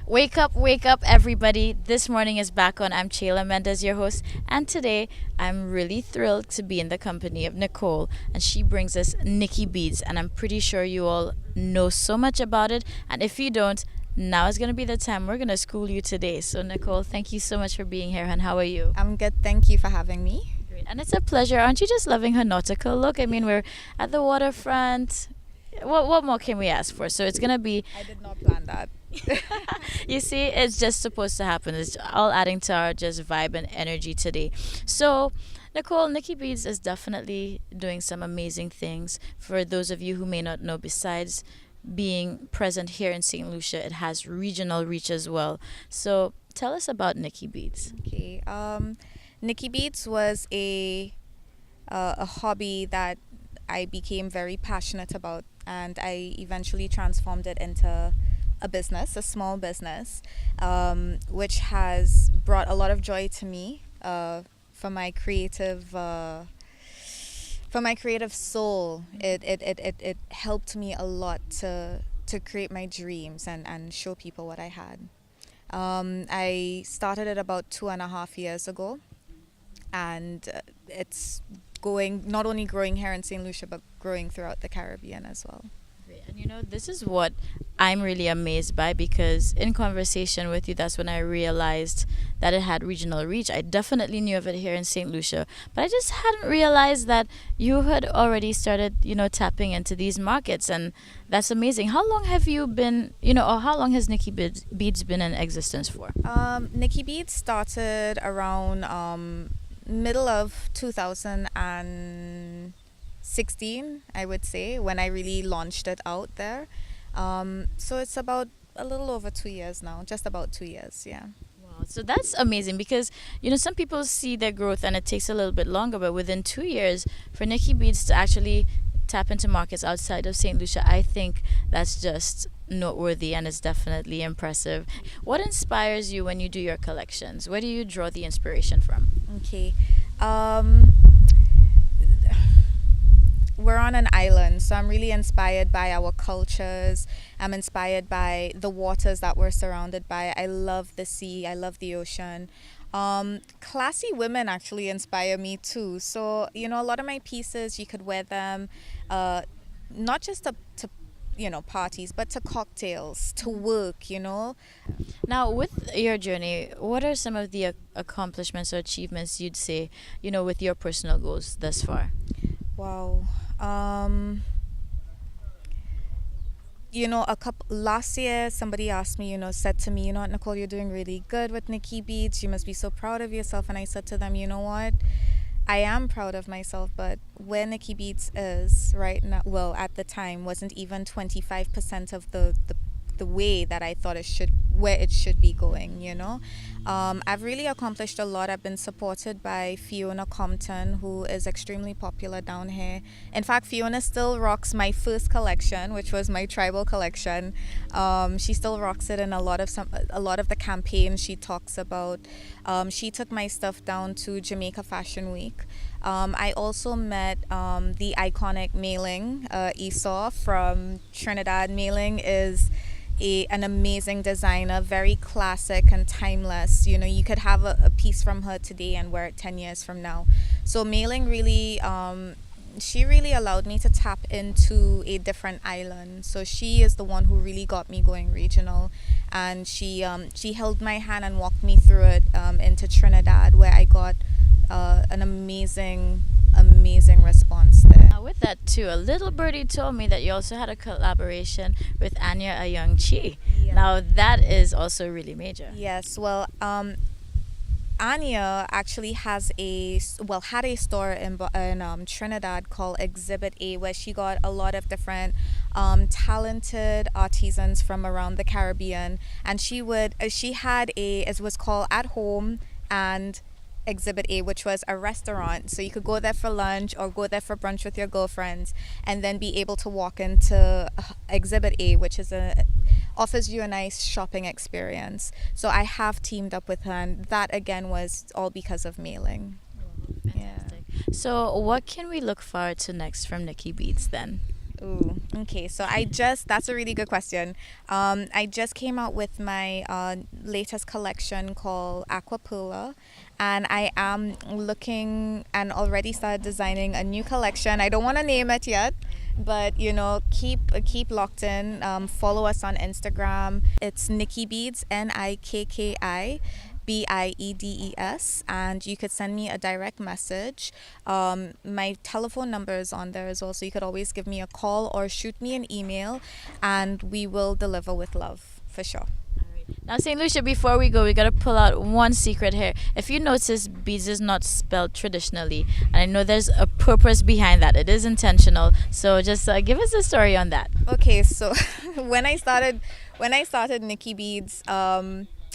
Wake up, everybody. This morning is back on. I'm Chayla Mendez, your host, and today I'm really thrilled to be in the company of Nicole, and she brings us Nikki Beads, and I'm pretty sure you all know so much about it, and if you don't, now is going to be the time we're going to school you today. So, Nicole, thank you so much for being here, and how are you? I'm good. Thank you for having me. Great. And it's a pleasure. Aren't you just loving her nautical look? I mean, we're at the waterfront. What more can we ask for? So it's gonna be I did not plan that. you see, it's just supposed to happen. It's all adding to our just vibe and energy today. So, Nicole, Nikki Beads is definitely doing some amazing things. For those of you who may not know, besides being present here in St. Lucia, it has regional reach as well. So, tell us about Nikki Beads. Okay. Nikki Beats was a hobby that I became very passionate about, and I eventually transformed it into a business, a small business, which has brought a lot of joy to me for my creative. For my creative soul, it helped me a lot to create my dreams and show people what I had. I started it about 2.5 years ago, and it's going not only growing here in St. Lucia, but growing throughout the Caribbean as well. Great. And this is what I'm really amazed by because in conversation with you, that's when I realized that it had regional reach. I definitely knew of it here in St. Lucia, but I just hadn't realized that you had already started, tapping into these markets. And that's amazing. How long have you been, or how long has Beads been in existence for? Nikki Beats started around middle of 2016, I would say, when I really launched it out there. So it's about a little over 2 years now, just about 2 years, yeah. Wow. So that's amazing because, some people see their growth and it takes a little bit longer, but within 2 years, for Nikki Beads to actually tap into markets outside of St. Lucia, I think that's just noteworthy and it's definitely impressive. What inspires you when you do your collections? Where do you draw the inspiration from? Okay. We're on an island, so I'm really inspired by our cultures. I'm inspired by the waters that we're surrounded by. I love the sea, I love the ocean. Classy women actually inspire me too. So, a lot of my pieces, you could wear them not just to parties, but to cocktails, to work. Now, with your journey, what are some of the accomplishments or achievements you'd say, with your personal goals thus far? Wow. A couple last year, somebody asked me, said to me, Nicole, you're doing really good with Nikki Beats. You must be so proud of yourself. And I said to them, you know what? I am proud of myself, but where Nikki Beats is right now, well, at the time, wasn't even 25% of the way that I thought where it should be going. I've really accomplished a lot. I've been supported by Fiona Compton, who is extremely popular down here. In fact, Fiona still rocks my first collection, which was my tribal collection. She still rocks it in a lot of the campaigns she talks about. She took my stuff down to Jamaica Fashion Week. I also met the iconic Mailing, Esau from Trinidad. Mailing is an amazing designer, very classic and timeless. You could have a piece from her today and wear it 10 years from now. So Mailing really, she really allowed me to tap into a different island. So she is the one who really got me going regional, and she held my hand and walked me through it into Trinidad, where I got an amazing response there. Now, with that too, a little birdie told me that you also had a collaboration with Anya Ayong-Chi. Yeah. Now, that is also really major. Yes, well, Anya actually had a store in Trinidad called Exhibit A, where she got a lot of different talented artisans from around the Caribbean, and she had it was called At Home and Exhibit A, which was a restaurant. So you could go there for lunch or go there for brunch with your girlfriends, and then be able to walk into Exhibit A, which offers you a nice shopping experience. So I have teamed up with her, and that again was all because of Mailing. Fantastic. So, what can we look forward to next from Nikki Beats then? Ooh, Okay, so that's a really good question. I just came out with my latest collection called Aquapula, and I am looking and already started designing a new collection. I don't want to name it yet, but keep locked in. Follow us on Instagram. It's Nikki Beads, NIKKIBIEDES, and you could send me a direct message. My telephone number is on there as well, so you could always give me a call or shoot me an email, and we will deliver with love for sure. Now, St. Lucia, before we go, we gotta pull out one secret here. If you notice, beads is not spelled traditionally, and I know there's a purpose behind that. It is intentional. So just give us a story on that. Okay, so when I started Nikki Beads,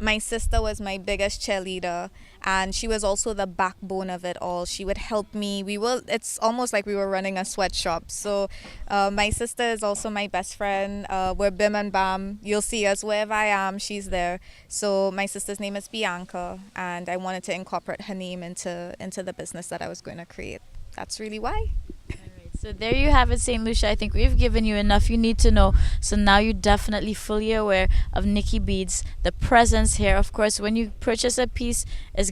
my sister was my biggest cheerleader, and she was also the backbone of it all. She would help me. It's almost like we were running a sweatshop. So my sister is also my best friend. We're bim and bam. You'll see us wherever I am, she's there. So my sister's name is Bianca, and I wanted to incorporate her name into the business that I was going to create. That's really why. So there you have it, St. Lucia. I think we've given you enough you need to know. So now you're definitely fully aware of Nikki Beads, the presence here. Of course, when you purchase a piece, it's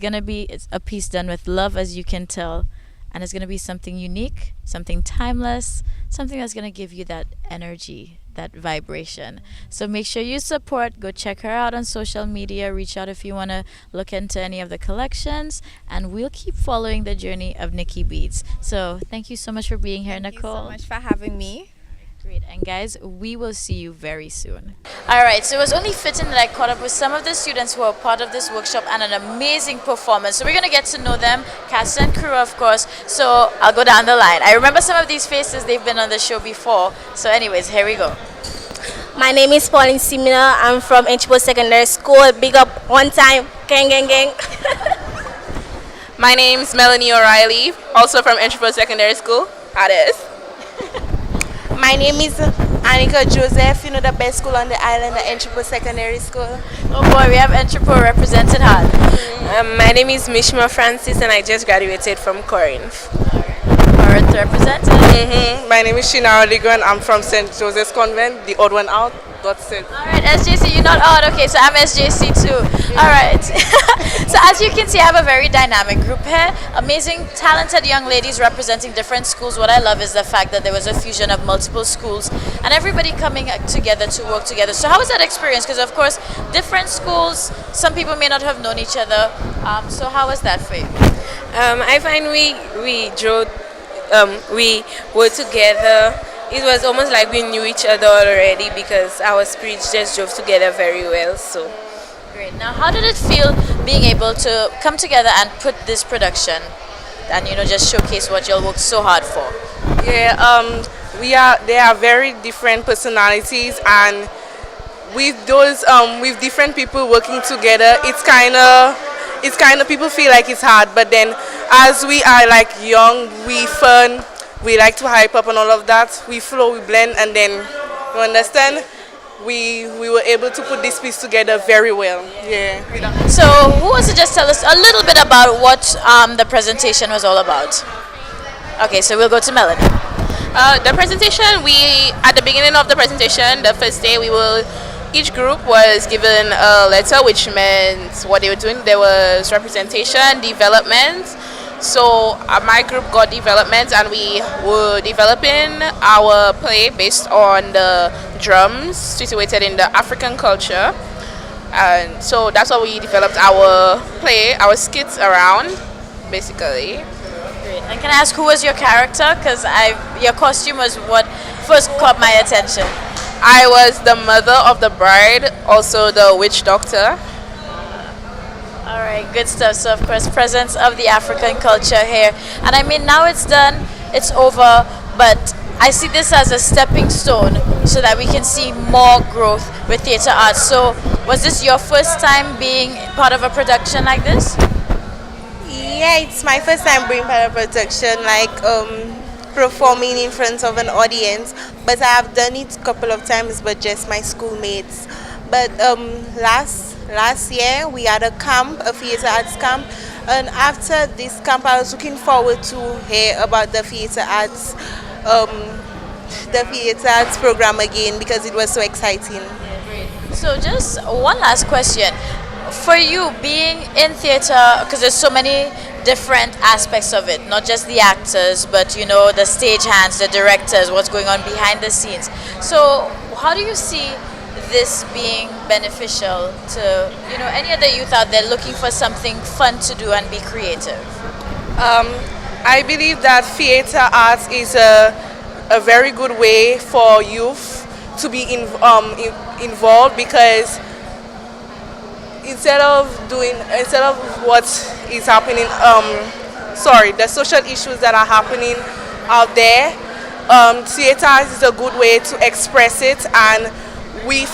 a piece done with love, as you can tell. And it's going to be something unique, something timeless, something that's going to give you that energy, that vibration. So make sure you support. Go check her out on social media. Reach out if you want to look into any of the collections. And we'll keep following the journey of Nikki Beads. So thank you so much for being here, Thank Nicole. you so much for having me. Great. And guys, we will see you very soon. All right, so it was only fitting that I caught up with some of the students who are part of this workshop and an amazing performance. So we're going to get to know them, cast and crew, of course. So I'll go down the line. I remember some of these faces. They've been on the show before. So anyways, here we go. My name is Pauline Simina. I'm from Enchipo Secondary School. Big up one time. Gang, gang, gang. My name's Melanie O'Reilly, also from Enchipo Secondary School. Hades. My name is Annika Joseph, the best school on the island, the Enchipo Secondary School. Oh boy, we have Enchipo represented hard. My name is Mishma Francis, and I just graduated from Corinth. Corinth represented. My name is Shina Oligran. I'm from St. Joseph's Convent, the odd one out. That's it. All right, SJC, you're not odd. Okay, so I'm SJC too. All right. So as you can see, I have a very dynamic group here. Amazing, talented young ladies representing different schools. What I love is the fact that there was a fusion of multiple schools and everybody coming together to work together. So how was that experience? Because of course, different schools, some people may not have known each other. So how was that for you? I find we drove, we were together. It was almost like we knew each other already because our spirits just drove together very well. So great. Now, how did it feel being able to come together and put this production and just showcase what y'all worked so hard for? Yeah, they are very different personalities, and with those with different people working together, it's kind of people feel like it's hard, but then as we are like young, we fun. We like to hype up and all of that. We flow, we blend, and then, you understand, we were able to put this piece together very well. Yeah. So who wants to just tell us a little bit about what the presentation was all about? Okay, so we'll go to Melanie. The presentation, at the beginning of the presentation, the first day, each group was given a letter, which meant what they were doing. There was representation, development. So my group got development, and we were developing our play based on the drums situated in the African culture. And so that's what we developed our play, our skits around, basically. Great. And can I ask, who was your character? Because your costume was what first caught my attention. I was the mother of the bride, also the witch doctor. All right, good stuff. So, of course, presence of the African culture here. And I mean, now it's done, it's over, but I see this as a stepping stone so that we can see more growth with theatre arts. So, was this your first time being part of a production like this? yeah, it's my first time being part of production, like performing in front of an audience. But I have done it a couple of times, but just my schoolmates. But last year we had a camp, a theatre arts camp, and after this camp I was looking forward to hear about the theatre arts the theatre arts program again because it was so exciting. So just one last question. For you, being in theater, because there's so many different aspects of it, not just the actors, but you know, the stage hands, the directors, what's going on behind the scenes. So how do you see this being beneficial to, you know, any other youth out there looking for something fun to do and be creative? I believe that theater arts is a very good way for youth to be involved, because instead of what is happening, the social issues that are happening out there, theater is a good way to express it. And with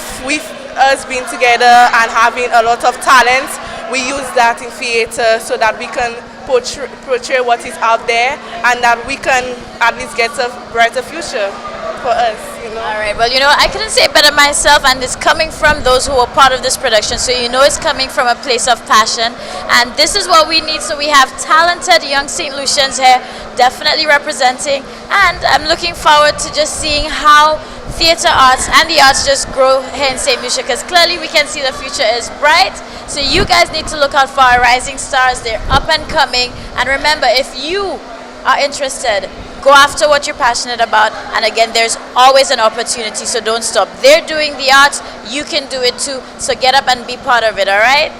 us being together and having a lot of talent, we use that in theater so that we can portray what is out there, and that we can at least get a brighter future for us, you know. All right, well, you know, I couldn't say it better myself, and it's coming from those who were part of this production, so you know it's coming from a place of passion, and this is what we need. So we have talented young St. Lucians here, definitely representing, and I'm looking forward to just seeing how theatre arts and the arts just grow here in St. Lucia, because clearly we can see the future is bright. So you guys need to look out for our rising stars. They're up and coming, and remember, if you are interested, go after what you're passionate about, and again, there's always an opportunity, so don't stop. They're doing the arts, you can do it too, so get up and be part of it, all right?